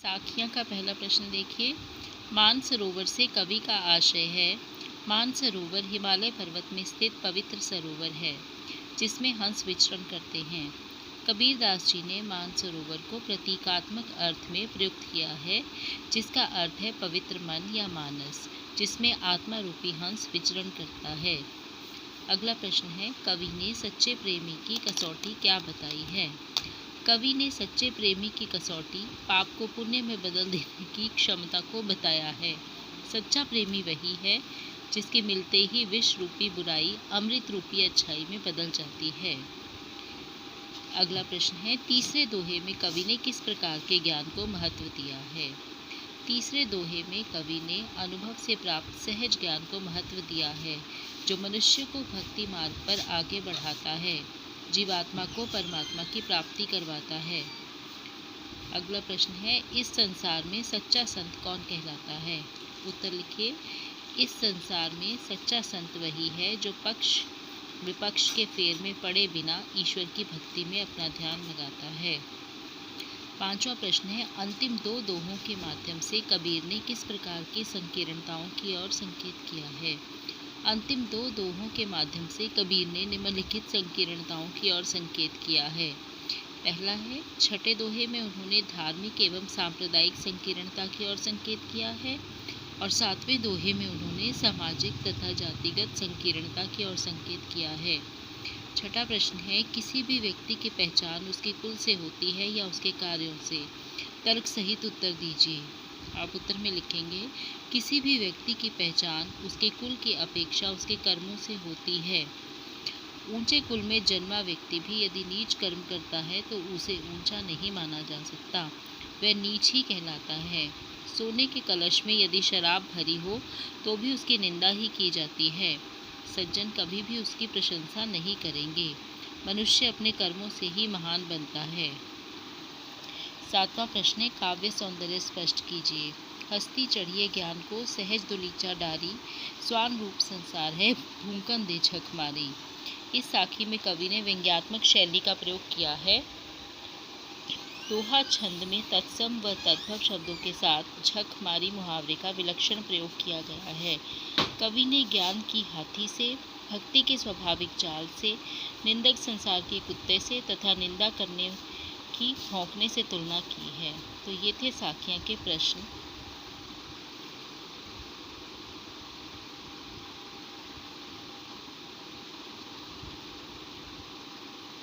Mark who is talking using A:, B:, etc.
A: साखियाँ का पहला प्रश्न देखिए। मानसरोवर से कवि का आशय है। मानसरोवर हिमालय पर्वत में स्थित पवित्र सरोवर है जिसमें हंस विचरण करते हैं। कबीरदास जी ने मानसरोवर को प्रतीकात्मक अर्थ में प्रयुक्त किया है जिसका अर्थ है पवित्र मन या मानस, जिसमें आत्मा रूपी हंस विचरण करता है। अगला प्रश्न है, कवि ने सच्चे प्रेमी की कसौटी क्या बताई है। कवि ने सच्चे प्रेमी की कसौटी पाप को पुण्य में बदल देने की क्षमता को बताया है। सच्चा प्रेमी वही है जिसके मिलते ही विष रूपी बुराई अमृत रूपी अच्छाई में बदल जाती है। अगला प्रश्न है, तीसरे दोहे में कवि ने किस प्रकार के ज्ञान को महत्व दिया है। तीसरे दोहे में कवि ने अनुभव से प्राप्त सहज ज्ञान को महत्व दिया है जो मनुष्य को भक्ति मार्ग पर आगे बढ़ाता है, जीवात्मा को परमात्मा की प्राप्ति करवाता है। अगला प्रश्न है, इस संसार में सच्चा संत कौन कहलाता है। उत्तर लिखिए। इस संसार में सच्चा संत वही है जो पक्ष विपक्ष के फेर में पड़े बिना ईश्वर की भक्ति में अपना ध्यान लगाता है। पांचवा प्रश्न है, अंतिम दो दोहों के माध्यम से कबीर ने किस प्रकार की संकीर्णताओं की ओर संकेत किया है। अंतिम दो दोहों के माध्यम से कबीर ने निम्नलिखित संकीर्णताओं की ओर संकेत किया है। पहला है, छठे दोहे में उन्होंने धार्मिक एवं सांप्रदायिक संकीर्णता की ओर संकेत किया है और सातवें दोहे में उन्होंने सामाजिक तथा जातिगत संकीर्णता की ओर संकेत किया है। छठा प्रश्न है, किसी भी व्यक्ति की पहचान उसके कुल से होती है या उसके कार्यों से। तर्क सहित उत्तर दीजिए। आप उत्तर में लिखेंगे, किसी भी व्यक्ति की पहचान उसके कुल की अपेक्षा उसके कर्मों से होती है। ऊंचे कुल में जन्मा व्यक्ति भी यदि नीच कर्म करता है तो उसे ऊंचा नहीं माना जा सकता, वह नीच ही कहलाता है। सोने के कलश में यदि शराब भरी हो तो भी उसकी निंदा ही की जाती है। सज्जन कभी भी उसकी प्रशंसा नहीं करेंगे। मनुष्य अपने कर्मों से ही महान बनता है। सातवां प्रश्न है, काव्य सौंदर्य स्पष्ट कीजिए। हस्ती चढ़िए ज्ञान को सहज दुलीचा डारी, स्वान रूप संसार है भूकन दे झक मारी। इस साखी में कवि ने व्यंग्यात्मक शैली का प्रयोग किया है। दोहा छंद में तत्सम व तद्भव शब्दों के साथ झक मारी मुहावरे का विलक्षण प्रयोग किया गया है। कवि ने ज्ञान की हाथी से, भक्ति के स्वाभाविक चाल से, निंदक संसार के कुत्ते से तथा निंदा करने की भौंकने से तुलना की है। तो ये थे साखियाँ के प्रश्न।